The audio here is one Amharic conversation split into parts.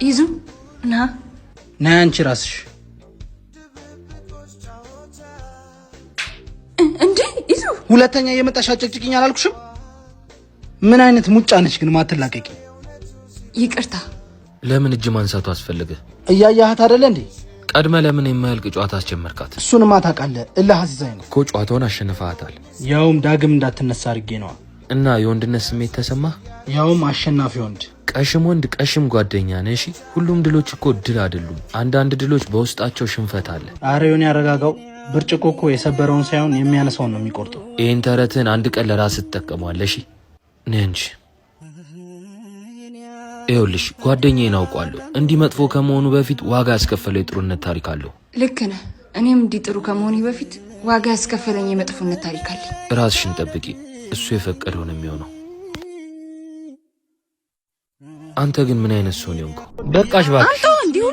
ይዙ ና አንቺ ራስሽ እንዴ ይዙ ሁለተኛ የመጣሽ አጨቅጭቅኝ አላልኩሽም? ምን አይነት ሙጫ ነሽ ግን ማትላቀቂ? ይቅርታ። ለምን እጅ ማንሳቱ አስፈልገ? እያያሃት አይደለ እንዴ? ቀድመ ለምን የማያልቅ ጨዋታ አስጀመርካት? እሱንማ ታውቃለህ። እልህ አስይዛኝ ነው እኮ ጨዋታውን አሸንፈሃታል። ያውም ዳግም እንዳትነሳ አድርጌ ነው። እና የወንድነት ስሜት ተሰማ? ያውም አሸናፊ ወንድ። ቀሽም ወንድ ቀሽም ጓደኛ ነሽ። ሁሉም ድሎች እኮ ድል አይደሉም። አንዳንድ ድሎች በውስጣቸው ሽንፈት አለ። አረ ዮኒ ያረጋጋው። ብርጭቆ እኮ የሰበረውን ሳይሆን የሚያነሳውን ነው የሚቆርጠው። ይሄን ተረትን አንድ ቀን ለራስህ ትጠቀመዋለሽ። ነንጂ ይኸውልሽ ጓደኛዬን አውቀዋለሁ። እንዲህ መጥፎ ከመሆኑ በፊት ዋጋ ያስከፈለው የጥሩነት ታሪክ አለው። ልክ ነህ። እኔም እንዲህ ጥሩ ከመሆኔ በፊት ዋጋ ያስከፈለኝ የመጥፎነት ታሪክ አለ። ራስሽን ጠብቂ። እሱ የፈቀደው ነው የሚሆነው። አንተ ግን ምን አይነት ሰው ነው? በቃሽ እባክሽ። አንተ እንዲሁ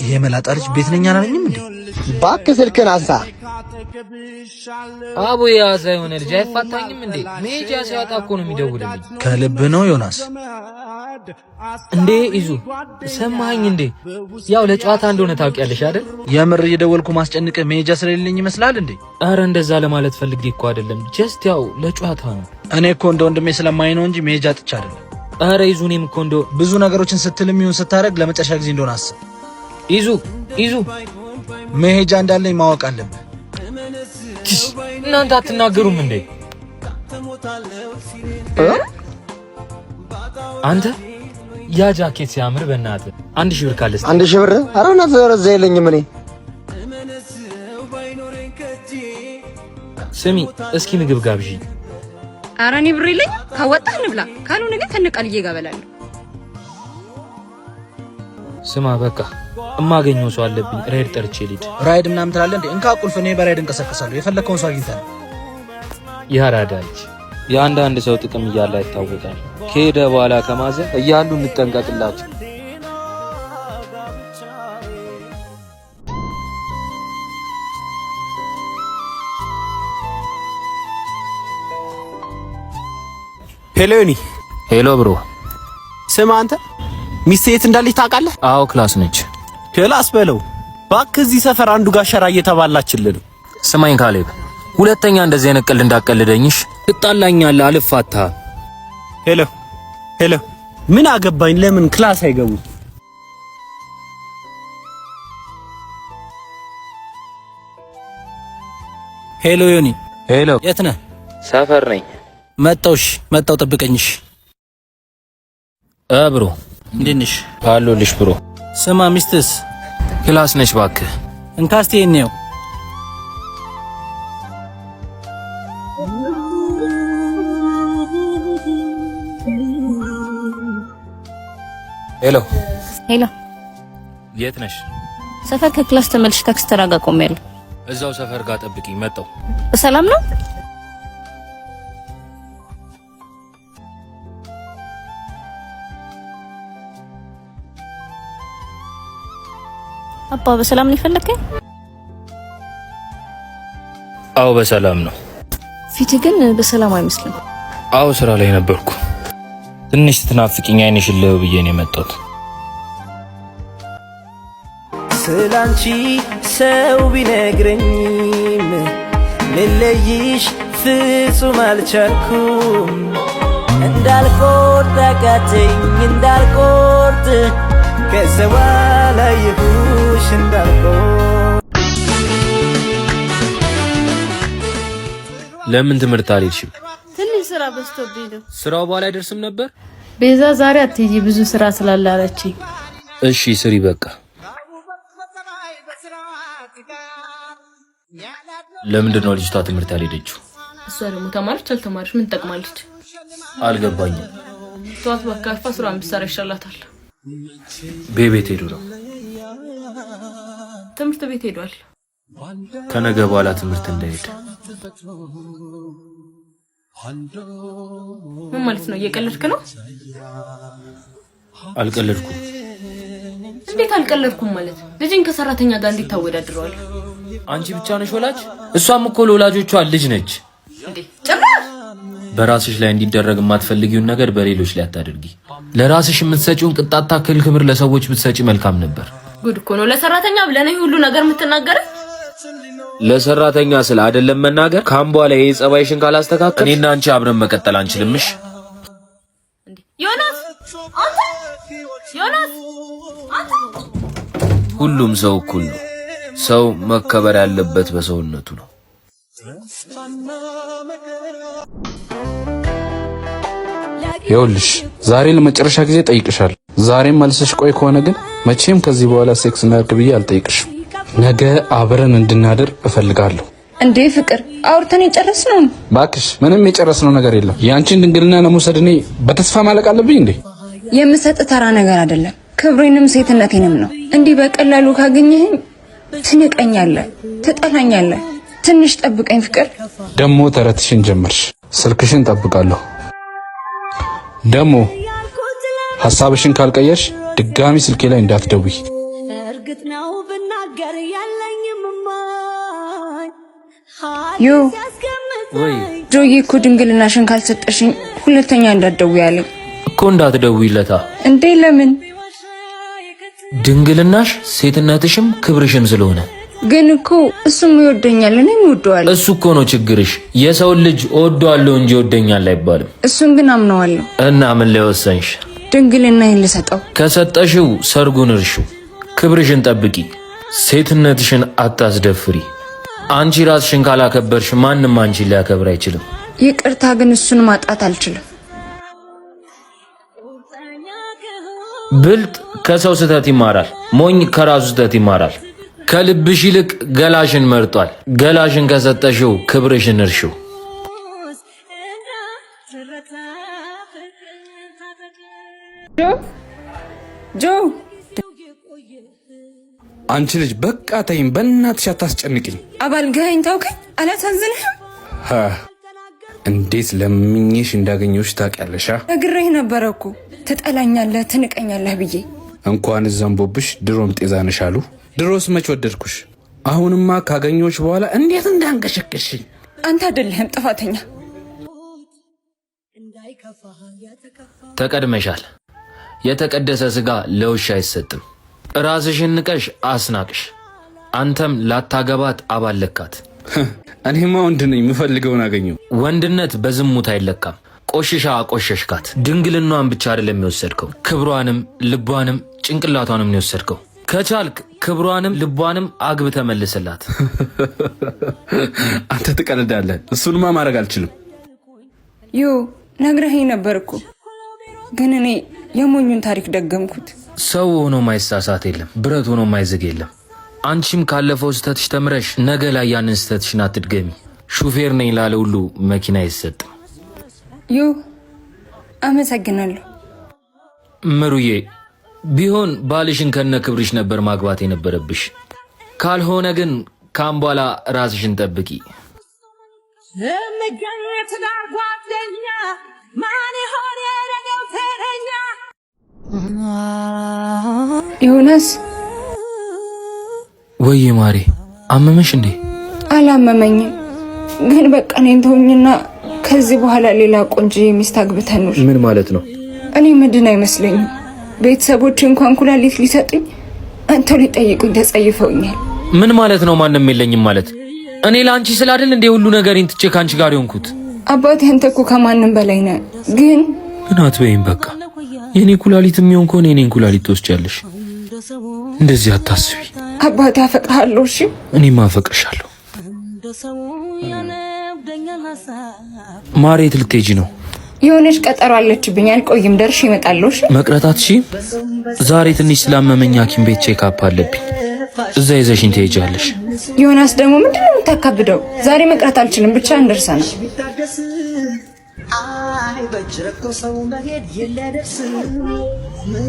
ይሄ መላጣ ልጅ ቤት ነኝ አላለኝም እንዴ? እባክህ ስልክህን አንሳ። አቡያ ሳይሆን ልጅ አይፋታኝም እንዴ? ሜጃ ሲያጣ እኮ ነው የሚደውልልኝ። ከልብ ነው ዮናስ? እንዴ ይዙ ሰማኸኝ እንዴ? ያው ለጨዋታ እንደሆነ ታውቂያለሽ አይደል? የምር እየደወልኩ ማስጨንቀ ሜጃ ስለሌለኝ ይመስላል እንዴ? አረ እንደዛ ለማለት ፈልጌ እኮ አይደለም። ጀስት ያው ለጨዋታ ነው። እኔ እኮ እንደ ወንድሜ ስለማይ ነው እንጂ ሜጃ ጥቻ አይደለም። አረ ይዙ እኔም እኮ እንደው ብዙ ነገሮችን ስትልም ይሁን ስታረግ ለመጨረሻ ጊዜ እንደሆነ አስብ። ይዙ መሄጃ እንዳለኝ ማወቅ አለብህ። እናንተ አትናገሩም እንዴ? አንተ ያ ጃኬት ሲያምር በእናትህ 1000 ብር ካለስ? 1000 ብር? ኧረ እናት ዘረዘ የለኝም እኔ። ስሚ እስኪ ምግብ ጋብዢ። ኧረ እኔ ብር የለኝም። ካወጣህ እንብላ፣ ካልሆነ ግን ከነቃልዬ ጋር እበላለሁ። ስማ በቃ እማገኘው ሰው አለብኝ። ራይድ ጠርቼ ልሂድ። ራይድ ምናምን ትላለህ እንዴ? እንካ ቁልፍ። እኔ በራይድ እንቀሳቀሳለሁ። የፈለከውን ሰው አግኝተህ ነው። ያራዳች የአንዳንድ ሰው ጥቅም እያለ አይታወቃል። ከሄደ በኋላ ከማዘን እያሉ እንጠንቀቅላቸው። ሄሎ ዮኒ። ሄሎ ብሮ። ስማ አንተ ሚስቴ የት እንዳለች ታውቃለህ? አዎ ክላስ ነች። ክላስ በለው እባክህ። እዚህ ሰፈር አንዱ ጋር ሸራ እየተባላችልን። ስማኝ ካሌብ፣ ሁለተኛ እንደዚህ አይነት ቀልድ እንዳቀልደኝሽ። ትጣላኛለህ፣ አልፋታ። ሄሎ ምን አገባኝ? ለምን ክላስ አይገቡ? ሄሎ ዮኒ። ሄሎ የት ነህ? ሰፈር ነኝ። መጣው ጠብቀኝሽ። ብሮ እንዴት ነሽ? አለሁልሽ ብሮ። ስማ ሚስትስ? ክላስ ነች እባክህ። እንካስቴ ነው። ሄሎ የት ነሽ? ሰፈር ከክላስ ተመልሽ ታክሲ ተራ ጋር ቆሜያለሁ። እዛው ሰፈር ጋር ጠብቂኝ፣ መጣሁ። በሰላም ነው? አባ በሰላም ነው የፈለከኝ? አዎ በሰላም ነው። ፊት ግን በሰላም አይመስልም። አዎ ስራ ላይ ነበርኩ። ትንሽ ስትናፍቂኝ አይንሽን ልብ ብዬ ነው የመጣሁት። ስላንቺ ሰው ቢነግረኝም ልለይሽ ፍጹም አልቻልኩም። እንዳልቆርጥ አቃተኝ እንዳልቆርጥ ከሰው ላየሁሽ እንዳልቆርጥ። ለምን ትምህርት አልሄድሽም? ትንሽ ስራ በዝቶብኝ ነው። ስራው በኋላ አይደርስም ነበር? ቤዛ ዛሬ አትሄጂ ብዙ ስራ ስላላለችኝ። እሺ ስሪ በቃ። ለምንድን ነው ልጅቷ ትምህርት ያልሄደችው? እሷ ደግሞ ተማረች አልተማረች ምን ትጠቅማለች? አልገባኝም። ተዋት በቃ። አልፋ ስራ ምሳራ ይሻላታል። ቤት ሄዱ ነው? ትምህርት ቤት ሄዷል። ከነገ በኋላ ትምህርት እንዳይሄድ። ምን ማለት ነው? እየቀለድክ ነው? አልቀለድኩም። እንዴት አልቀለድኩም ማለት? ልጅን ከሰራተኛ ጋር እንዴት ታወዳድረዋል? አንቺ ብቻ ነሽ ወላጅ? እሷም እኮ ለወላጆቿ ልጅ ነች። እንዴ ጭራሽ በራስሽ ላይ እንዲደረግ የማትፈልጊውን ነገር በሌሎች ላይ አታድርጊ። ለራስሽ የምትሰጪውን ቅጣት ታክል ክብር ለሰዎች ብትሰጪ መልካም ነበር። ጉድ እኮ ነው ለሰራተኛ ብለህ ሁሉ ነገር የምትናገረው። ለሰራተኛ ስለ አይደለም መናገር ካምቧ ላይ የጸባይሽን ካላስተካከል እኔና አንቺ አብረን መቀጠል አንችልምሽ። ዮናስ አንተ ሁሉም ሰው እኩል ነው። ሰው መከበር ያለበት በሰውነቱ ነው። ይኸውልሽ ዛሬ ለመጨረሻ ጊዜ ጠይቅሻለሁ። ዛሬም መልሰሽ ቆይ ከሆነ ግን መቼም ከዚህ በኋላ ሴክስ እናድርግ ብዬ አልጠይቅሽም። ነገ አብረን እንድናድር እፈልጋለሁ። እንዴ ፍቅር አውርተን የጨረስነው? ባክሽ ምንም የጨረስነው ነገር የለም። ያንቺን ድንግልና ለመውሰድ እኔ በተስፋ ማለቅ አለብኝ እንዴ? የምሰጥ ተራ ነገር አይደለም። ክብሬንም ሴትነቴንም ነው። እንዲህ በቀላሉ ካገኘህኝ ትንቀኛለህ፣ ትጠላኛለህ። ትንሽ ጠብቀኝ ፍቅር። ደሞ ተረትሽን ጀመርሽ። ስልክሽን ጠብቃለሁ። ደሞ ሐሳብሽን ካልቀየርሽ ድጋሚ ስልኬ ላይ እንዳትደውይ። እርግጥ ነው ብናገር ያለኝም ማይ ዮ ወይ ጆዬ እኮ ድንግልናሽን ካልሰጠሽኝ ሁለተኛ እንዳትደውይ አለኝ እኮ። እንዳትደውይለታ እንዴ? ለምን? ድንግልናሽ ሴትነትሽም ክብርሽም ስለሆነ። ግን እኮ እሱም ይወደኛል፣ እኔም እወደዋለሁ። እሱ እኮ ነው ችግርሽ። የሰው ልጅ እወደዋለሁ እንጂ ይወደኛል አይባልም። እሱን ግን አምነዋለሁ። እና ምን ላይ ወሰንሽ? ድንግልናዬን ልሰጠው። ከሰጠሽው ሰርጉን እርሺው። ክብርሽን ጠብቂ። ሴትነትሽን አታስደፍሪ። አንቺ ራስሽን ካላከበርሽ ማንም አንቺን ሊያከብር አይችልም። ይቅርታ ግን እሱን ማጣት አልችልም። ብልጥ ከሰው ስህተት ይማራል፣ ሞኝ ከራሱ ስህተት ይማራል። ከልብሽ ይልቅ ገላሽን መርጧል። ገላሽን ከሰጠሽው ክብርሽን እርሺው። ጆ አንቺ ልጅ በቃ ተይኝ፣ በእናትሽ አታስጨንቅኝ። አባልጋኝ ታውከኝ። አላሳዝንህም? እንዴት ለምኜሽ እንዳገኘሁሽ ታውቂያለሽ? ነግሬህ ነበረ እኮ ትጠላኛለህ፣ ትንቀኛለህ ብዬ። እንኳን ዘንቦብሽ ድሮም ጤዛነሽ አሉ። ድሮስ መች ወደድኩሽ? አሁንማ ካገኘሁሽ በኋላ እንዴት እንዳንቀሸቀሽኝ። አንተ አይደለህም ጥፋተኛ። ተቀድመሻል። የተቀደሰ ስጋ ለውሻ አይሰጥም። ራስሽን ንቀሽ አስናቅሽ። አንተም ላታገባት አባለካት። እኔማ ወንድ ነኝ፣ የምፈልገውን አገኘው። ወንድነት በዝሙት አይለካም። ቆሽሻ አቆሸሽካት። ድንግልናዋን ብቻ አይደለም የወሰድከው፣ ክብሯንም ልቧንም ጭንቅላቷንም ነው የወሰድከው። ከቻልክ ክብሯንም ልቧንም አግብተህ መልስላት። አንተ ትቀልዳለህ። እሱንማ ማድረግ አልችልም። ዮ ነግረኸኝ ነበር እኮ፣ ግን እኔ የሞኙን ታሪክ ደገምኩት። ሰው ሆኖ ማይሳሳት የለም፣ ብረት ሆኖ ማይዝግ የለም። አንቺም ካለፈው ስተትሽ ተምረሽ ነገ ላይ ያንን ስተትሽን አትድገሚ። ሹፌር ነኝ ላለ ሁሉ መኪና አይሰጥም። ዮ አመሰግናለሁ። ምሩዬ ቢሆን ባልሽን ከነ ክብርሽ ነበር ማግባት የነበረብሽ። ካልሆነ ግን ካም በኋላ ራስሽን ጠብቂ። ዮናስ ወይ ማሬ አመመሽ እንዴ? አላመመኝም፣ ግን በቃ እኔን ተውኝና ከዚህ በኋላ ሌላ ቆንጆ ሚስት አግብተን ኑር። ምን ማለት ነው? እኔ ምንድን አይመስለኝም። ቤተሰቦች እንኳን ኩላሊት ሊሰጡኝ አንተው ሊጠይቁኝ ተጸይፈውኛል። ምን ማለት ነው? ማንም የለኝም ማለት? እኔ ለአንቺ ስላደል እንደ ሁሉ ነገሬን ትቼ ካንቺ ጋር የሆንኩት። አባቴ አንተ እኮ ከማንም በላይ ነህ። ግን ምን አትበይም። በቃ የኔ ኩላሊት የሚሆን ከሆነ የኔን ኩላሊት ትወስጃለሽ። እንደዚህ አታስቢ። አባቴ አፈቅርሃለሁ። እሺ እኔም አፈቅርሻለሁ። ማሬት ልትሄጂ ነው? የሆነች ቀጠሮ አለችብኝ፣ አልቆይም፣ ደርሼ እመጣለሁ። እሺ መቅረታት? እሺ ዛሬ ትንሽ ስላመመኝ ሐኪም ቤት ቼክአፕ አለብኝ። እዛ ይዘሽኝ ትሄጃለሽ። ዮናስ ደግሞ ምንድነው የምታካብደው? ዛሬ መቅረት አልችልም፣ ብቻ እንደርሰናል። አይ በጅረቶ ሰው መሄድ ይለደርስ ምን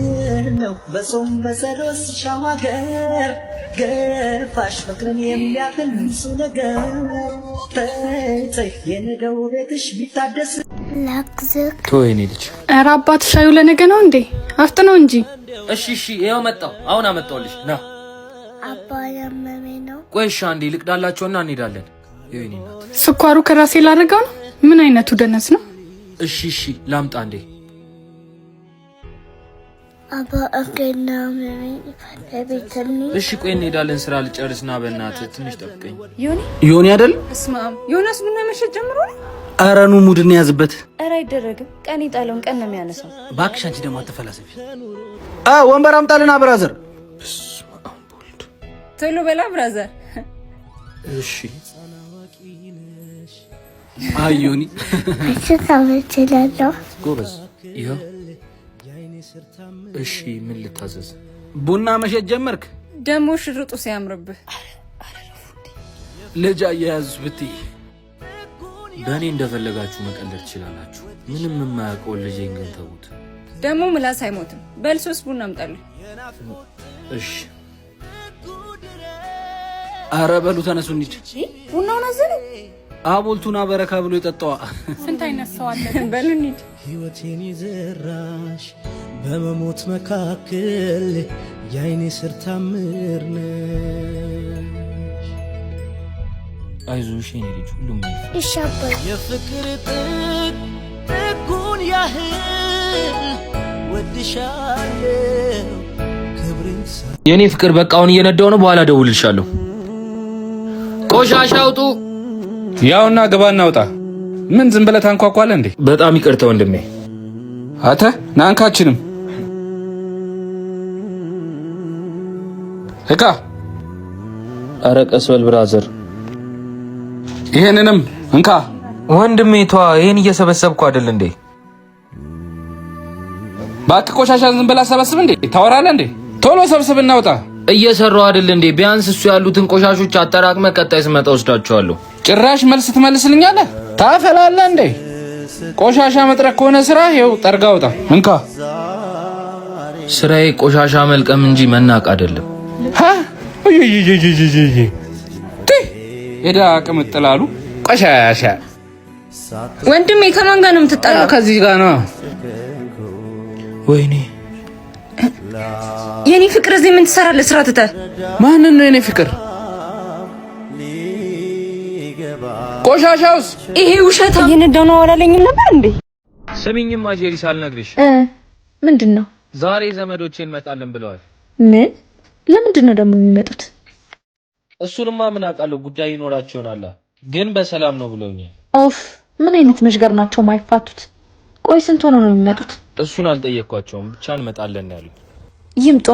ነው በጾም በጸሎት ሻዋገር ገፋሽ ፍቅርን የሚያክል ንጹ ነገር ተይ የነገው ቤትሽ ቢታደስ ተወይኔ ልጅ። ኧረ አባትሽ ሻዩ ለነገ ነው እንዴ? አፍጥነው እንጂ። እሺ ይኸው መጣሁ። አሁን አመጣሁልሽ። ና አባ ያመመኝ ነው። ቆይ እሺ አንዴ ልቅዳላቸውና እንሄዳለን። ይኸው እናት ስኳሩ ከራሴ ላደርገው ነው። ምን አይነቱ ደነስ ነው? እሺ ላምጣ እንዴ? አባ አገና ለቤተኒ እሺ ቆይ እንሄዳለን። ስራ ልጨርስና በእናትህ ትንሽ ጠብቀኝ። ዮኒ አይደል? እስማም ዮናስ ቡና መሸጥ ጀምሮ ነው። ኧረ ኑ ሙድን ያዝበት። ኧረ አይደረግም። ቀን ይጣለውን ቀን ነው የሚያነሳው። እባክሽ አንቺ ደግሞ አትፈላሰፊ። ወንበር አምጣልና ብራዘር። ቶሎ በላ ብራዘር። እሺ አዩኒ ተካመችላለሁ ጎበዝ። ይኸው እሺ ምን ልታዘዝ? ቡና መሸጥ ጀመርክ? ደሞ ሽርጡ ሲያምርብህ ልጅ አያያዝ ብትይ በእኔ እንደፈለጋችሁ መቀለድ ትችላላችሁ። ምንም የማያውቀው ልጄን ግን ተዉት። ደሞ ምላስ አይሞትም። በል 3 ቡና አምጣልኝ። እሺ ኧረ በሉ ተነሱ እንሂድ። ቡናውን አዘነ አቦልቱና በረካ ብሎ የጠጣዋ ስንት አይነት ሰው አለ። በሉ እንሂድ። ሕይወቴን ይዘራሽ በመሞት መካከል የዓይኔ ስር ታምር ነሽ። አይዞሽ የኔ ልጅ ሁሉም ይሻባል የፍቅር ጥጉን ያህል ወድሻለሁ ክብሬን የኔ ፍቅር በቃ አሁን እየነዳው ነው። በኋላ ደውልልሻለሁ። ቆሻሻ አውጡ። ያውና ግባ እናውጣ። ምን ዝም ብለህ ታንኳኳለህ እንዴ? በጣም ይቅርታ ወንድሜ። አተ ናንካችንም እቃ ኧረ ቀስ በል ብራዘር። ይሄንንም እንካ ወንድሜ። ተዋ ይሄን እየሰበሰብኩ አይደል እንዴ? ባክ ቆሻሻ ዝም ብለህ ሰበስብ እንዴ? ታወራለህ እንዴ? ቶሎ ሰብስብ እናውጣ። እየሰራው አይደል እንዴ? ቢያንስ እሱ ያሉትን ቆሻሾች አጠራቅመ ቀጣይ ስመጣ ወስዳቸዋለሁ። ጭራሽ መልስ ትመልስልኛለህ? ታፈላለህ እንዴ? ቆሻሻ መጥረግ ከሆነ ስራ ይኸው ጠርጋ አውጣ። እንካ ስራዬ ቆሻሻ መልቀም እንጂ መናቅ አይደለም። ሄዳ ቅምጥላሉ ቆሻሻ። ወንድሜ ከማን ጋር ነው የምትጣላው? ከዚህ ጋር ነው። ወይኔ የኔ ፍቅር እዚህ ምን ትሰራለህ? ስራ ትተህ። ማንን ነው የኔ ፍቅር? ቆሻሻውስ? ይሄ ውሸት እየነዳው ነው አላለኝም ነበር እንዴ? ስሚኝማ ጄሪስ አልነግርሽ። ምንድነው? ዛሬ ዘመዶቼ እንመጣለን ብለዋል። ምን? ለምንድን ነው ደግሞ የሚመጡት? እሱንማ ምን አውቃለሁ፣ ጉዳይ ይኖራቸው ይሆናል። ግን በሰላም ነው ብለውኛል። ኦፍ ምን አይነት መሽገር ናቸው ማይፋቱት? ቆይ ስንት ሆነው ነው የሚመጡት? እሱን አልጠየቅኳቸውም፣ ብቻ እንመጣለን ያሉት። ይምጧ፣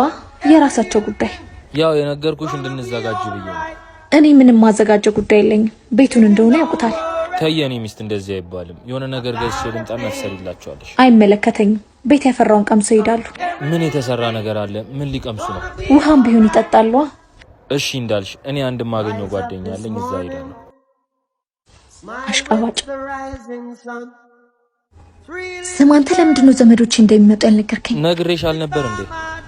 የራሳቸው ጉዳይ። ያው የነገርኩሽ እንድንዘጋጅ ብዬ ነው። እኔ ምንም ማዘጋጀው ጉዳይ የለኝም። ቤቱን እንደሆነ ያውቁታል። ከየኔ ሚስት እንደዚህ አይባልም። የሆነ ነገር ገዝቼ ልምጣና ትሰሪላቸዋለሽ። አይመለከተኝም። ቤት ያፈራውን ቀምሰው ይሄዳሉ። ምን የተሰራ ነገር አለ? ምን ሊቀምሱ ነው? ውሃም ቢሆን ይጠጣሉ። እሺ እንዳልሽ። እኔ አንድ ማገኘው ጓደኛ አለኝ፣ እዛ ሄዳለሁ። አሽቃባጭ። ስማ አንተ፣ ለምንድን ነው ዘመዶቼ እንደሚመጡ ያልነገርከኝ? ነግሬሽ አልነበር እንዴ?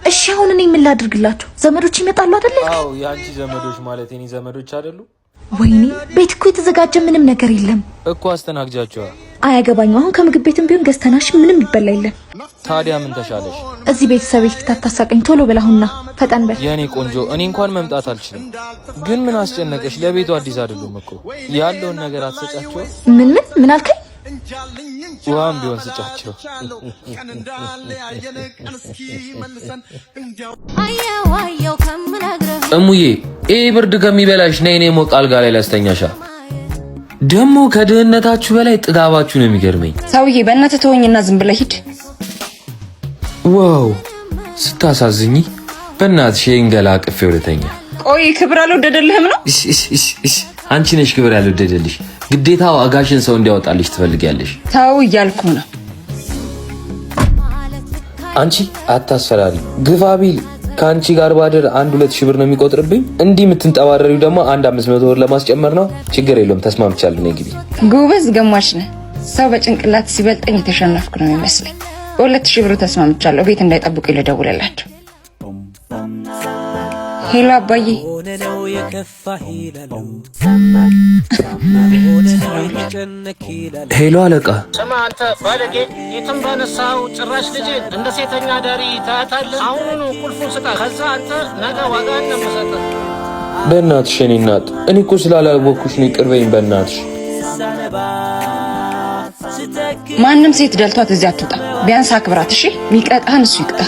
እሺ አሁን እኔ ምን ላድርግላቸው? ዘመዶች ይመጣሉ አይደል? አዎ የአንቺ ዘመዶች ማለት የኔ ዘመዶች አይደሉ? ወይኔ ቤት እኮ የተዘጋጀ ምንም ነገር የለም እኮ። አስተናግጃቸዋ። አያገባኝም። አሁን ከምግብ ቤትም ቢሆን ገዝተናሽ ምንም ይበላ የለም። ታዲያ ምን ተሻለሽ? እዚህ ቤተሰብ ፊት አታሳቀኝ። ቶሎ በላሁና ፈጠን በል የኔ ቆንጆ። እኔ እንኳን መምጣት አልችልም፣ ግን ምን አስጨነቀሽ? ለቤቱ አዲስ አይደሉም እኮ። ያለውን ነገር አትሰጫቸው? ምን አልከኝ? ውሃም ቢሆን ስጫቸው። እሙዬ ይህ ብርድ ከሚበላሽ ነይ፣ እኔ ሞቅ አልጋ ላይ ላስተኛሻ። ደግሞ ከድህነታችሁ በላይ ጥጋባችሁ ነው የሚገርመኝ። ሰውዬ በእናትህ ተወኝና ዝም ብለህ ሂድ። ዋው ስታሳዝኝ። በእናትሽ የእንገላ አቅፌ ወደተኛ። ቆይ ክብር አልወደደልህም ነው? አንቺ ነሽ ክብር ያልወደደልሽ። ግዴታ ዋጋሽን ሰው እንዲያወጣልሽ ትፈልጊያለሽ። ተው እያልኩ ነው። አንቺ አታስፈራሪ። ግፋ ቢል ከአንቺ ጋር ባደር 1-2 ሺህ ብር ነው የሚቆጥርብኝ። እንዲህ የምትንጠባረሪው ደግሞ 500 ብር ለማስጨመር ነው። ችግር የለውም ተስማምቻለሁ። ነይ ግቢ። ጎበዝ ገማች ነህ። ሰው በጭንቅላት ሲበልጠኝ የተሸነፍኩ ነው የሚመስለኝ። በ2000 ብር ተስማምቻለሁ። ቤት እንዳይጠብቁ ይልደውልላቸው። ሄሎ አባዬ። ሄሎ አለቃ። ስማ አንተ ባለጌ፣ የትም ባነሳው ጭራሽ ልጅ እንደ ሴተኛ ዳሪ ታያታለህ። አሁኑኑ ቁልፉን ስጣ። ከዛ አንተ ነገ ዋጋ እንደምሰጥህ። በእናትሽ የኔ እናት፣ እኔ እኮ ስላላወኩሽ ነው። ይቅር በይኝ በእናትሽ። ማንም ሴት ደልቷት እዚህ አትውጣ። ቢያንስ አክብራት እሺ። ሚቀጣህን እሱ ይቅጣ።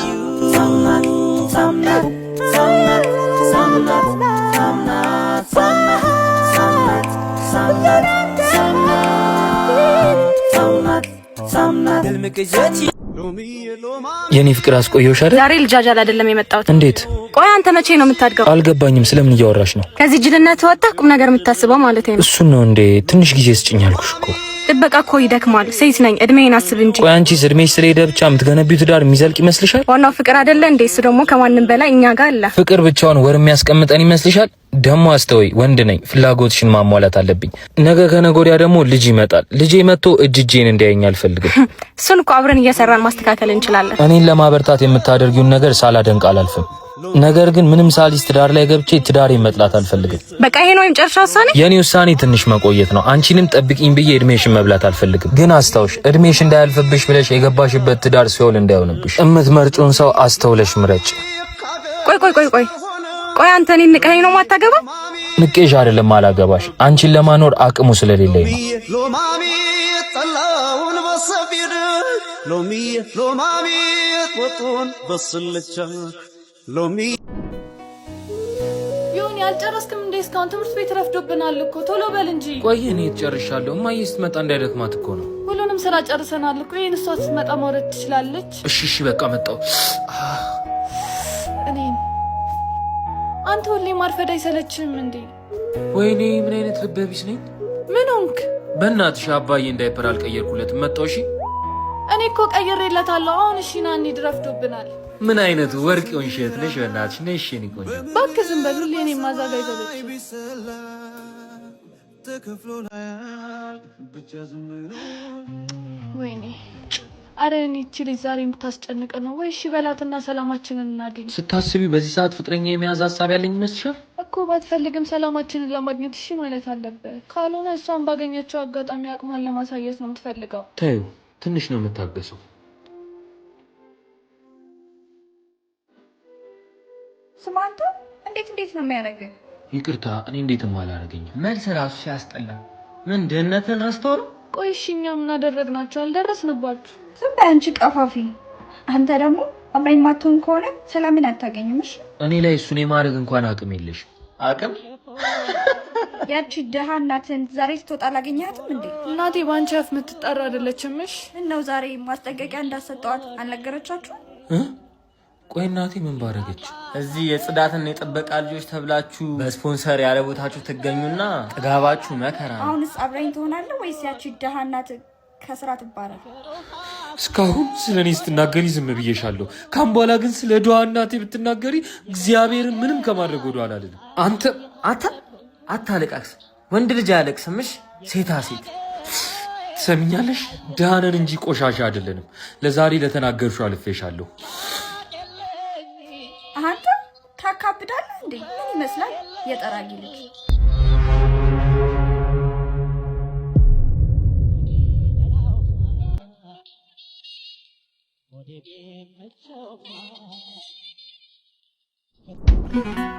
የኔ ፍቅር አስቆየሁሽ አይደል? ዛሬ ልጃጃል አይደለም የመጣሁት። እንዴት? ቆይ አንተ መቼ ነው የምታድገው? አልገባኝም። ስለምን እያወራሽ ነው? ከዚህ ጅልነት ወጣ ቁም ነገር የምታስበው ማለት ነው። እሱን ነው እንዴ? ትንሽ ጊዜ ስጭኝ አልኩሽ እኮ። ጥበቃ እኮ ይደክማል። ሴት ነኝ፣ እድሜን አስብ እንጂ። ቆይ አንቺስ እድሜሽ ስለሄደ ብቻ የምትገነቢው ትዳር የሚዘልቅ ይመስልሻል? ዋናው ፍቅር አይደለ እንዴ? እሱ ደግሞ ከማንም በላይ እኛ ጋር አለ። ፍቅር ብቻውን ወር የሚያስቀምጠን ይመስልሻል? ደሞ አስተውይ፣ ወንድ ነኝ፣ ፍላጎትሽን ማሟላት አለብኝ። ነገ ከነገ ወዲያ ደግሞ ልጅ ይመጣል። ልጄ መጥቶ እጄን እንዲያየኝ አልፈልግም። እሱን እኮ አብረን እየሰራን ማስተካከል እንችላለን። እኔን ለማበርታት የምታደርጊውን ነገር ሳላደንቅ አላልፍም። ነገር ግን ምንም ሳሊስ ትዳር ላይ ገብቼ ትዳሬን መጥላት አልፈልግም። በቃ ይሄ ነው የመጨረሻ ውሳኔ? የኔ ውሳኔ ትንሽ መቆየት ነው። አንቺንም ጠብቂኝ ብዬ እድሜሽን መብላት አልፈልግም። ግን አስታውሽ፣ እድሜሽ እንዳያልፍብሽ ብለሽ የገባሽበት ትዳር ሲኦል እንዳይሆንብሽ እምትመርጩን ሰው አስተውለሽ ምረጭ። ቆይ አንተ እኔን ንቀኸኝ ነው ማታገባ? ንቄሽ አይደለም አላገባሽ፣ አንቺን ለማኖር አቅሙ ስለሌለኝ ነው። ይሁን ያልጨረስክም እንዴ? እስካሁን ትምህርት ቤት ረፍዶብናል እኮ ቶሎ በል እንጂ። ቆይ እኔ ጨርሻለሁ። እማዬ ስትመጣ እንዳይደክማት እኮ ነው። ሁሉንም ስራ ጨርሰናል እኮ። ይሄን እሷ ስትመጣ መውረድ ትችላለች። እሺ በቃ መጣሁ። እኔን አንተ ሁሌ ማርፈድ አይሰለችም እንዴ? ወይኔ ምን አይነት ልበ ቢስ ነኝ። ምን ሆንክ? በእናትሽ አባዬ እንዳይፐር አልቀየርኩለትም። መጣሁ። እሺ እኔ እኮ ቀይሬለታለሁ። አሁን እሺ ና እንሂድ፣ ረፍዶብናል። ምን አይነት ወርቅ ወንሸት ነሽ? በእናትሽ ነሽ እኔ ቆንጆ። እባክህ ዝም በል። ሁሌ እኔን ማዛጋ ይዘለች። ወይኔ አረ እኔ እቺ ልጅ ዛሬ የምታስጨንቅ ነው ወይ? እሺ በላትና ሰላማችንን እናገኝ። ስታስቢ በዚህ ሰዓት ፍቅረኛ የመያዝ ሀሳብ ያለኝ ይመስልሻል? እኮ ባትፈልግም ሰላማችንን ለማግኘት እሺ ማለት አለበት። ካልሆነ እሷን ባገኘችው አጋጣሚ አቅሟን ለማሳየት ነው የምትፈልገው። ተይው፣ ትንሽ ነው የምታገሰው። ስማ አንተ እንዴት ነው የሚያደርገው? ይቅርታ እኔ እንዴትም አላደረገኝም። መልስ ራሱ ሲያስጠላ። ምን ድህነትን ረስተው ነው? ቆይ እሺ እኛ ምን አደረግናቸው? አልደረስንባችሁ። ዝም በይ አንቺ ቀፋፊ። አንተ ደግሞ አብረኝ ማትሆን ከሆነ ሰላምን አታገኝም። እሺ እኔ ላይ እሱን የማድረግ እንኳን አቅም የለሽ። አቅም? ያቺ ደሃ እናትን ዛሬ ስትወጣ አላገኘሃትም እንዴ? እናቴ ባንቺ አፍ የምትጠራ አይደለችም። እሺ እነው ዛሬ ማስጠንቀቂያ እንዳሰጠዋት አልነገረቻችሁ? ቆይ እናቴ ምን ባረገች? እዚህ የጽዳትና የጥበቃ ልጆች ተብላችሁ በስፖንሰር ያለ ቦታችሁ ትገኙና ጥጋባችሁ መከራ ነው። አሁንስ አብረኝ ትሆናለህ ወይስ ያቺ ደሃ እናት ከስራ ትባረር? እስካሁን ስለኔ ስትናገሪ ዝም ብዬሻለሁ። ካም በኋላ ግን ስለ ደሃ እናቴ ብትናገሪ እግዚአብሔርን ምንም ከማድረግ ወደ ኋላ አልልም። አንተ አታለቃቅስ። ወንድ ልጅ አያለቅስምሽ፣ ሴታ ሴት ትሰሚኛለሽ? ደሃ ነን እንጂ ቆሻሻ አይደለንም። ለዛሬ ለተናገርሽው አልፌሻለሁ። አንተ ታካብዳለህ እንዴ? ምን ይመስላል የጠራጊ ልጅ።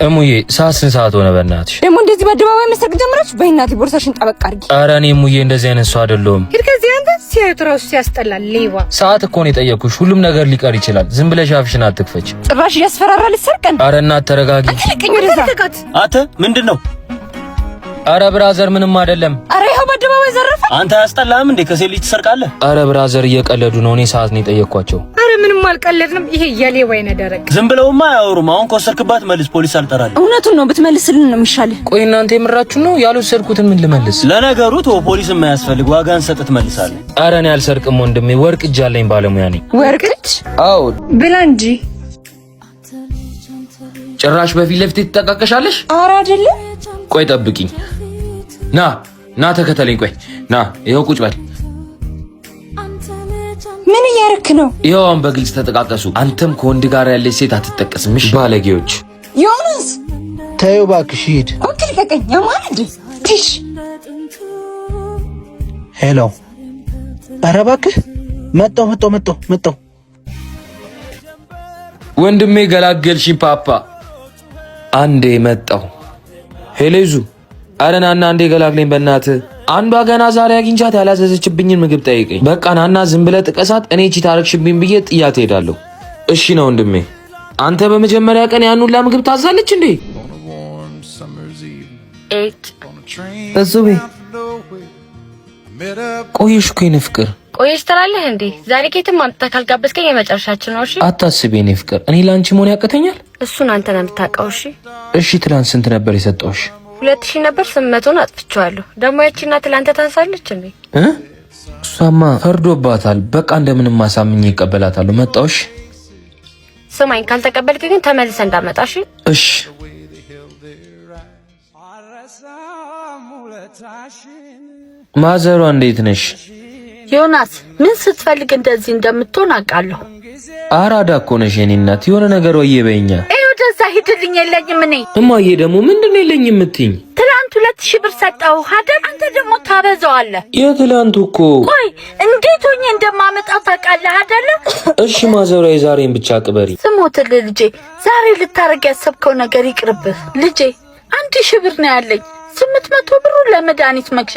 እሙዬ ስንት ሰዓት ሆነ? በእናትሽ ደግሞ እንደዚህ በአደባባይ መስረቅ ጀምራችሁ? በእናትህ ቦርሳሽን ጠበቅ አድርጊ። ኧረ እኔ እሙዬ እንደዚህ አይነት ሰው አይደለሁም። ሂድ ከዚህ። አንተ ሲያዩት እራሱ ሲያስጠላል። ሌባ ሰዓት እኮ ነው የጠየኩሽ። ሁሉም ነገር ሊቀር ይችላል። ዝም ብለሽ አፍሽን አትክፈች። ጭራሽ እያስፈራራ ልትሰርቀን። ኧረ እናት ተረጋጊ። አትልቀኝ ወደዛ። አንተ ምንድን ነው? ኧረ ብራዘር ምንም አይደለም። ኧረ ይኸው በአደባባይ ዘረፈ። አንተ አያስጠላህም እንዴ? ከሴት ልጅ ትሰርቃለህ? ኧረ ብራዘር እየቀለዱ ነው። እኔ ሰዓት ነው የጠየኳቸው። ኧረ ምንም አልቀለድንም። ይሄ የሌባ አይነ ደረቅ። ዝም ብለውማ አያወሩም። አሁን ከወሰድክባት መልስ፣ ፖሊስ አልጠራልህ። እውነቱን ነው ብትመልስልን ነው የሚሻልህ። ቆይ እናንተ የምራችሁ ነው? ያልወሰድኩትን ምን ልመልስ? ለነገሩ ተው፣ ፖሊስ የማያስፈልግ ዋጋን ሰጥ ትመልሳለህ። ኧረ እኔ አልሰርቅም ወንድሜ፣ ወርቅ እጅ አለኝ፣ ባለሙያ ነኝ። ወርቅ እጅ? አዎ ብላ እንጂ። ጭራሽ በፊት ለፊት ትጠቃቀሻለሽ? ኧረ አይደለም። ቆይ ጠብቂኝ። ና ተከተለኝ። ቆይ ና፣ ይኸው ቁጭ በል። ምን እያደረክ ነው? ይኸው በግልጽ ተጠቃቀሱ። አንተም ከወንድ ጋር ያለች ሴት አትጠቀስም። እሺ ባለጌዎች። ዮናስ ተይው እባክሽ ሂድ። ኦኬ ልቀቀኝ። ያማን እንዴ ቲሽ ሄሎ። ኧረ እባክህ መጣሁ። ወንድሜ ገላገልሽኝ ፓፓ። አንዴ መጣሁ። ሄሌዙ ኧረ ናና አንዴ ገላግለኝ በእናትህ። አንዷ ገና ዛሬ አግኝቻት ያላዘዘችብኝን ምግብ ጠይቀኝ። በቃ ናና ዝም ብለህ ጥቀሳት። እኔ ቺት አረግሽብኝ ብዬ ጥያት ሄዳለሁ። እሺ ነው ወንድሜ። አንተ በመጀመሪያ ቀን ያን ሁላ ምግብ ታዛለች እንዴ? እዙቤ ቆየሽ እኮ የኔ ፍቅር። ቆየሽ ትላለህ እንዴ? ዛሬ ከየትም አምጥተህ ካልጋበዝከኝ የመጨረሻችን ነው። እሺ አታስቢ የኔ ፍቅር። እኔ ላንቺ መሆን ያቀተኛል? እሱን አንተ ነህ የምታውቀው። እሺ እሺ። ትላንት ስንት ነበር የሰጠውሽ? 2000 ነበር። 800ን አጥፍቼዋለሁ። ደግሞ ያቺና ትላንት ታንሳለች እንዴ? እሷማ ፈርዶባታል። በቃ እንደምንም አሳምኜ ይቀበላታለሁ። መጣውሽ። ስማኝ፣ ካልተቀበልክ ግን ተመልሰህ እንዳመጣሽ። እሺ ማዘሯ እንዴት ነሽ? ዮናስ፣ ምን ስትፈልግ እንደዚህ እንደምትሆን አውቃለሁ። አራዳ እኮ ነሽ የኔ እናት። የሆነ ነገር ወዬ በይኛ። ወደዛ ሂድልኝ። የለኝም እኔ። እማዬ ደግሞ ምንድነው የለኝም የምትይኝ? ትላንት 2000 ብር ሰጠሁህ አይደል? አንተ ደግሞ ታበዛዋለህ። የትላንቱ እኮ። ቆይ እንዴት ሆኜ እንደማመጣው ታውቃለህ አይደል? እሺ ማዘሯ፣ የዛሬን ብቻ ቅበሪ። ስሞትልህ ልጄ፣ ዛሬ ልታረግ ያሰብከው ነገር ይቅርብህ ልጄ። 1000 ብር ነው ያለኝ። 800 ብሩ ለመድኃኒት መግዣ፣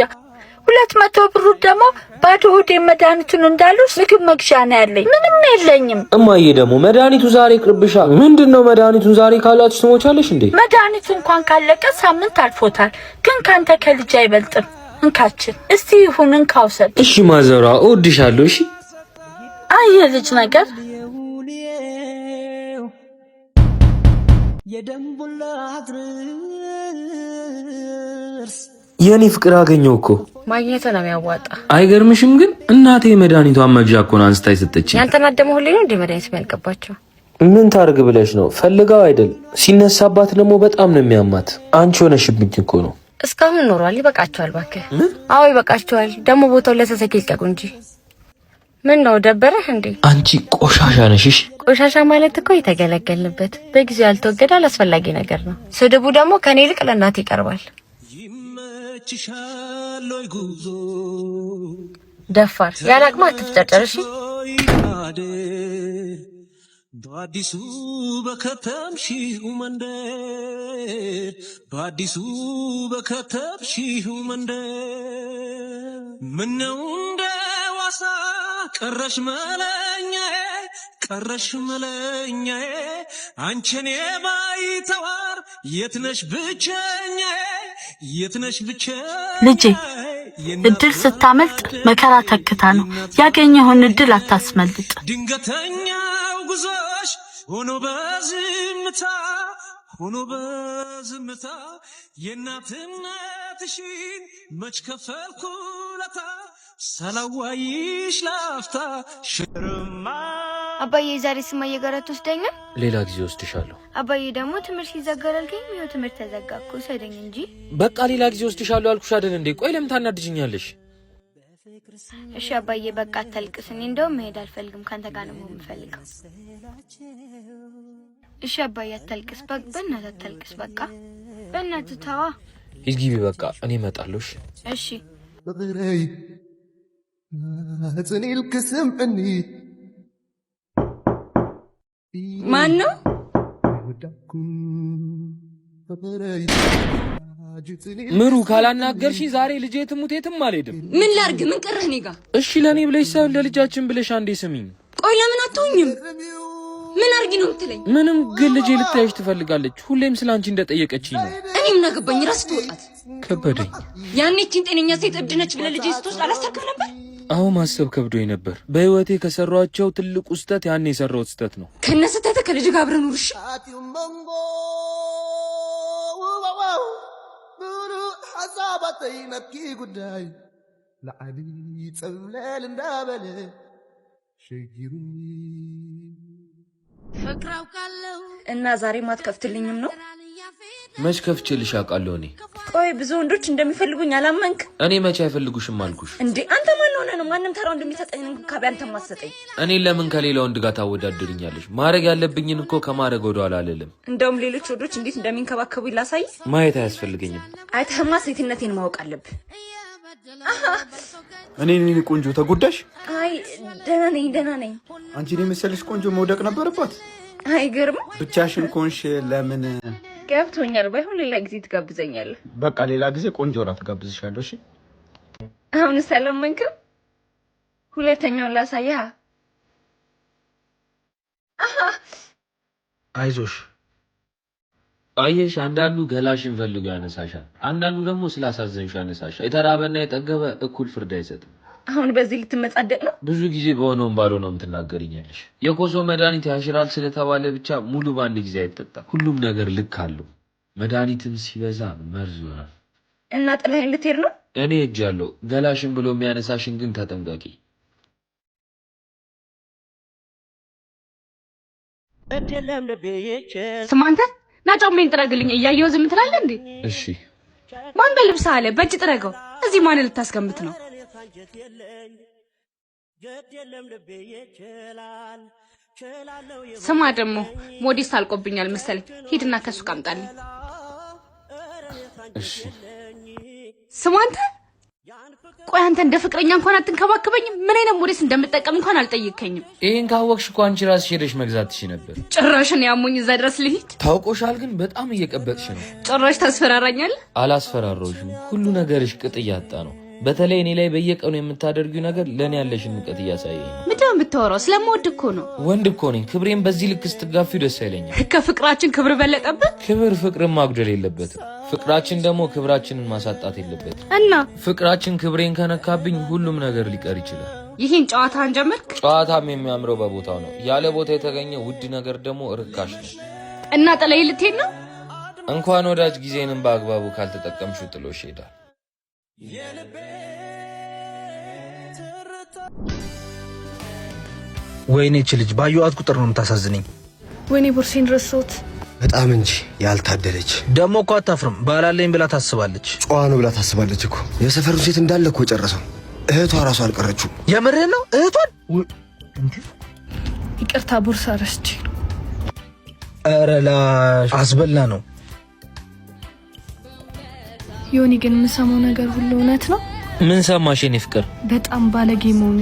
200 ብሩ ደግሞ ባዶ ሆዴ መድኃኒቱን እንዳልወስድ ምግብ መግዣ ነው ያለኝ። ምንም የለኝም። እማዬ ደግሞ መድኃኒቱ ዛሬ ቅርብሻ። ምንድነው መድኃኒቱን ዛሬ ካላችሁ ትሞቻለሽ እንዴ? መድኃኒቱ እንኳን ካለቀ ሳምንት አልፎታል። ግን ካንተ ከልጅ አይበልጥም። እንካችን እስቲ ይሁን እንካውሰድ። እሺ ማዘሯ፣ እወድሻለሁ። እሺ አየ ልጅ ነገር የደንቡላ አድርስ የኔ ፍቅር አገኘው እኮ። ማግኘት ነው የሚያዋጣ። አይገርምሽም? ግን እናቴ መድኃኒቷን መግዣ እኮ ነው አንስታ የሰጠችኝ። ያንተናደመ ሁሌ ነው እንደ መድኃኒት የሚያልቅባቸው። ምን ታርግ ብለሽ ነው? ፈልጋው አይደል? ሲነሳባት ደግሞ በጣም ነው የሚያማት። አንቺ ሆነሽብኝ እኮ ነው። እስካሁን ኖሯል። ይበቃቸዋል እባክህ። አዎ ይበቃቸዋል። ደግሞ ቦታው ለተሰኪ ይልቀቁ እንጂ። ምን ነው ደበረህ እንዴ? አንቺ ቆሻሻ ነሽ። ቆሻሻ ማለት እኮ የተገለገልንበት በጊዜው ያልተወገደ አላስፈላጊ ነገር ነው። ስድቡ ደግሞ ከኔ ይልቅ ለእናት ይቀርባል። ደፋር ያላቅማ አትፍጨርጨር። እሺ በአዲሱ በከተምሽው መንደር በአዲሱ በከተምሽው መንደር ምነው እንደ ዋሳ ቀረሽ መለኛዬ ቀረሽ መለኛዬ አንቺኔ ባይተዋር የትነሽ ብቸኛዬ የትነሽ ብቸኛዬ። ልጄ እድል ስታመልጥ መከራ ተክታ ነው። ያገኘውን እድል አታስመልጥ። ድንገተኛው ጉዞሽ ሆኖ በዝምታ ሆኖ በዝምታ የእናትነትሽን መች ከፈልኩለታ ሰላዋይሽ ላፍታ ሽርማ። አባዬ ዛሬ ስማዬ ጋር ትወስደኛል? ሌላ ጊዜ ወስድሻለሁ። አባዬ ደግሞ ትምህርት ሲዘጋል ግን ይኸው ትምህርት ተዘጋ እኮ ሰደኝ እንጂ። በቃ ሌላ ጊዜ ወስድሻለሁ አልኩሽ አይደል እንዴ? ቆይ ለምን ታናድጅኛለሽ? እሺ አባዬ በቃ አታልቅስ። እኔ እንደውም መሄድ አልፈልግም፣ ካንተ ጋር ነው የምፈልገው። እሺ አባዬ አታልቅስ፣ በእናትህ አታልቅስ። በቃ በእናትህ ተዋ። ሂድ ግቢ በቃ እኔ እመጣለሁ። እሺ ማን ነው? ምሩ ካላናገርሽ ዛሬ ልጄ ትሙት የትም አልሄድም። ምን ላርግ? ምን ቀረህ እኔ ጋር? እሺ ለኔ ብለሽ ሳይሆን ለልጃችን ብለሽ አንዴ ስሚኝ። ቆይ ለምን አትሆኝም? ምን አርጊ ነው የምትለኝ? ምንም፣ ግን ልጄ ልታይሽ ትፈልጋለች። ሁሌም ስላንቺ እንደጠየቀችኝ ነው። እኔ ምን አገባኝ? ራስ ትወጣት ከበደኝ። ያኔችን ጤነኛ ሴት እብድ ነች ብለህ ልጄ ስትወስድ አላስታክም ነበር? አዎ ማሰብ ከብዶኝ ነበር። በህይወቴ ከሰሯቸው ትልቁ ስህተት ያኔ የሰራሁት ስህተት ነው። ከነስተተ ከልጅ ጋር አብረን ኑር። እሺ ጉዳይ ለዓሊ ጸብለል እንዳበለ ሸጊሩ እና ዛሬ ማትከፍትልኝም ነው? መች ከፍቼልሽ አውቃለሁ? እኔ ቆይ ብዙ ወንዶች እንደሚፈልጉኝ አላመንክ? እኔ መቼ አይፈልጉሽም አልኩሽ እንዴ? አንተ ማን ሆነህ ነው ማንም ተራው እንደሚሰጠኝ እንክብካቤ አንተ ማሰጠኝ? እኔን ለምን ከሌላ ወንድ ጋር ታወዳድርኛለሽ? ማድረግ ያለብኝን እኮ ከማድረግ ወደኋላ አልልም። እንደውም ሌሎች ወንዶች እንዴት እንደሚንከባከቡኝ ላሳይ። ማየት አያስፈልገኝም። አይተህማ ሴትነቴን ማወቅ አለብህ። እኔ ቆንጆ ተጎዳሽ? አይ ደህና ነኝ። አንቺን የመሰለሽ ቆንጆ መውደቅ ነበረባት። አይገርም? ብቻሽን ኮንሽ ለምን? ገብቶኛል። ባይሆን ሌላ ጊዜ ትጋብዘኛለህ። በቃ ሌላ ጊዜ ቆንጆ ራት ጋብዝሻለሁ። እሺ አሁን ሰለመንከው ሁለተኛውን ላሳያ። አይዞሽ። አየሽ፣ አንዳንዱ ገላሽን ፈልጎ ያነሳሻል፣ አንዳንዱ ደግሞ ስላሳዘንሽ ያነሳሻል። የተራበና የጠገበ እኩል ፍርድ አይሰጥም። አሁን በዚህ ልትመጻደቅ ነው? ብዙ ጊዜ በሆነውም ባልሆነውም ትናገሪኛለሽ። የኮሶ መድኃኒት ያሽራል ስለተባለ ብቻ ሙሉ በአንድ ጊዜ አይጠጣም። ሁሉም ነገር ልክ አለው። መድኃኒትም ሲበዛ መርዝ ይሆናል። እና ጥላዬን ልትሄድ ነው? እኔ ሄጃለሁ። ገላሽን ብሎ የሚያነሳሽን ግን ተጠንቀቂ። ስማ አንተ ና ጫማዬን ጥረግልኝ። እያየሁ ዝም ትላለህ እንዴ? እሺ። ማን በልብስ አለ? በእጅ ጥረገው። እዚህ ማን ልታስገምት ነው? ስማ ደግሞ ሞዴስ አልቆብኛል መሰለኝ። ሂድና ከሱ ቀምጣልኝ። እሺ። ስማ አንተ ቆይ አንተ እንደ ፍቅረኛ እንኳን አትንከባከበኝም? ምን አይነት ሞዴስ እንደምጠቀም እንኳን አልጠየከኝም። ይሄን ካወቅሽ እኮ አንቺ ራስሽ ሄደሽ መግዛት ትችይ ነበር። ጭራሽን ያሙኝ እዛ ድረስ ልሂድ? ታውቆሻል፣ ግን በጣም እየቀበጥሽ ነው። ጭራሽ ታስፈራራኛለህ? አላስፈራራሁሽም። ሁሉ ነገርሽ ቅጥ እያጣ ነው። በተለይ እኔ ላይ በየቀኑ የምታደርጊው ነገር ለኔ ያለሽን ንቀት እያሳየኝ ነው። ምንድን ነው የምታወራው? ስለምወድ እኮ ነው። ወንድ እኮ ነኝ። ክብሬን በዚህ ልክ ስትጋፊው ደስ አይለኝም። ከፍቅራችን ክብር በለጠበት? ክብር ፍቅርን ማጉደል የለበትም። ፍቅራችን ደግሞ ክብራችንን ማሳጣት የለበትም። እና ፍቅራችን ክብሬን ከነካብኝ ሁሉም ነገር ሊቀር ይችላል። ይህን ጨዋታን ጀመርክ? ጨዋታም የሚያምረው በቦታው ነው። ያለ ቦታ የተገኘ ውድ ነገር ደግሞ ርካሽ ነው። እና ጥለይ ልትሄድ ነው? እንኳን ወዳጅ ጊዜንም በአግባቡ ካልተጠቀምሽው ጥሎሽ ይሄዳል። ወይኔ እቺ ልጅ ባየኋት ቁጥር ነው የምታሳዝነኝ። ወይኔ ቦርሴን ረሳሁት። በጣም እንጂ ያልታደለች። ደግሞ እኮ አታፍርም። ባላለኝ ብላ ታስባለች። ጨዋ ነው ብላ ታስባለች እኮ። የሰፈሩን ሴት እንዳለ እኮ ጨረሰው። እህቷ ራሱ አልቀረችው። የምርህ ነው? እህቷን ይቅርታ ቦርሳ ረስቼ ነው። ኧረ ላሽ አስበላ ነው። ዮኒ ግን የምሰማው ነገር ሁሉ እውነት ነው? ምን ሰማሽ የኔ ፍቅር? በጣም ባለጌ መሆን።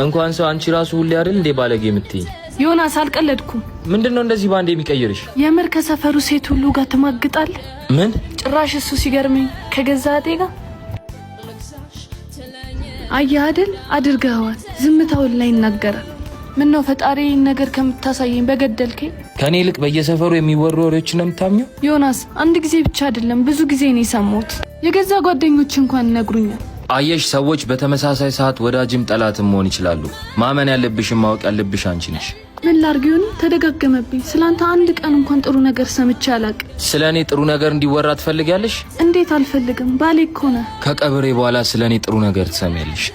እንኳን ሰው አንቺ ራሱ ሁሌ አይደል እንዴ ባለጌ የምትይኝ? ዮናስ አልቀለድኩም። ምንድነው እንደዚህ ባንዴ የሚቀይርሽ? የምር ከሰፈሩ ሴት ሁሉ ጋር ትማግጣለህ? ምን ጭራሽ እሱ ሲገርመኝ ከገዛ አጤ ጋር አየህ አይደል? አድርገዋል። ዝምታውን ላይ ይናገራል። ምን ነው ፈጣሪ ነገር ከምታሳየኝ በገደልከኝ። ከኔ ይልቅ በየሰፈሩ የሚወሩ ወሬዎች ነው የምታምኘው? ዮናስ አንድ ጊዜ ብቻ አይደለም ብዙ ጊዜ ነው የሰማሁት። የገዛ ጓደኞች እንኳን ይነግሩኛል። አየሽ፣ ሰዎች በተመሳሳይ ሰዓት ወዳጅም ጠላትም መሆን ይችላሉ። ማመን ያለብሽም ማወቅ ያለብሽ አንቺ ነሽ። ምን ላድርግ ዮኒ? ተደጋገመብኝ። ስላንተ አንድ ቀን እንኳን ጥሩ ነገር ሰምቼ አላውቅም። ስለኔ ጥሩ ነገር እንዲወራ ትፈልጊያለሽ? እንዴት አልፈልግም? ባሌ እኮ ነህ። ከቀብሬ በኋላ ስለኔ ጥሩ ነገር ትሰሚያለሽ።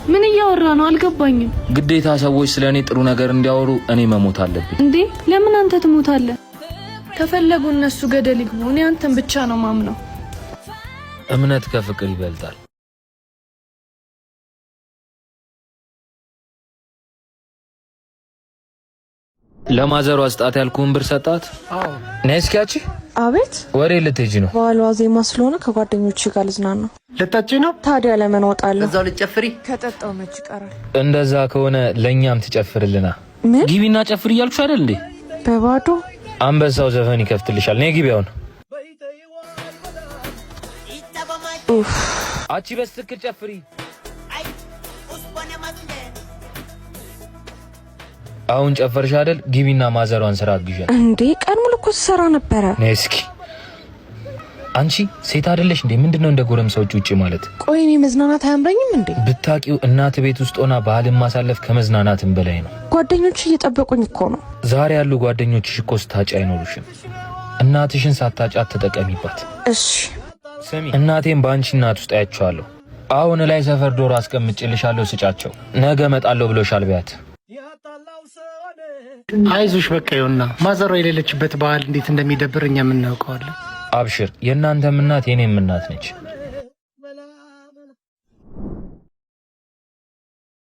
ምን እያወራ ነው? አልገባኝም። ግዴታ ሰዎች ስለኔ ጥሩ ነገር እንዲያወሩ እኔ መሞት አለብኝ እንዴ? ለምን አንተ ትሞታለህ? ከፈለጉ እነሱ ገደል ይግቡ። እኔ አንተን ብቻ ነው ማምነው። እምነት ከፍቅር ይበልጣል። ለማዘሩ አስጣት ያልኩን ብር ሰጣት። አዎ ነስኪያቺ። አቤት። ወሬ ልትሄጂ ነው? በኋላ ዜማ ስለሆነ ከጓደኞቼ ጋር ልዝናና። ልታጭ ነው? ታዲያ ለምን እወጣለሁ? እዛው ልጨፍሪ። ከጠጣው መች ይቀራል። እንደዛ ከሆነ ለኛም ትጨፍርልና። ምን? ግቢና ጨፍሪ እያልኩሽ አይደል እንዴ? በባዶ አንበሳው ዘፈን ይከፍትልሻል። ነይ ግቢ አሁን። አቺ በስትክክል ጨፍሪ። አሁን ጨፈርሽ አይደል? ግቢና ማዘሯን ስራ አግዣት። እንዴ ቀን ሙሉ እኮ ስሰራ ነበረ። ነይ እስኪ። አንቺ ሴት አይደለሽ እንዴ? ምንድነው እንደ ጎረምሳዎች ውጪ ማለት? ቆይ እኔ መዝናናት አያምረኝም እንዴ? ብታቂው እናት ቤት ውስጥ ሆና ባህልን ማሳለፍ ከመዝናናትም በላይ ነው። ጓደኞች እየጠበቁኝ እኮ ነው። ዛሬ ያሉ ጓደኞችሽ እኮ ስታጪ አይኖሩሽም። እናትሽን ሳታጫት ተጠቀሚባት። እሺ ስሚ፣ እናቴን በአንቺ እናት ውስጥ አያቸዋለሁ። አሁን ላይ ሰፈር ዶሮ አስቀምጬልሻለሁ፣ ስጫቸው። ነገ እመጣለሁ ብሎሻል ቢያት። አይዞሽ በቃ ይኸውና፣ ማዘሯ የሌለችበት በዓል እንዴት እንደሚደብር እኛም እናውቀዋለን። አብሽር፣ የእናንተም እናት የኔም እናት ነች።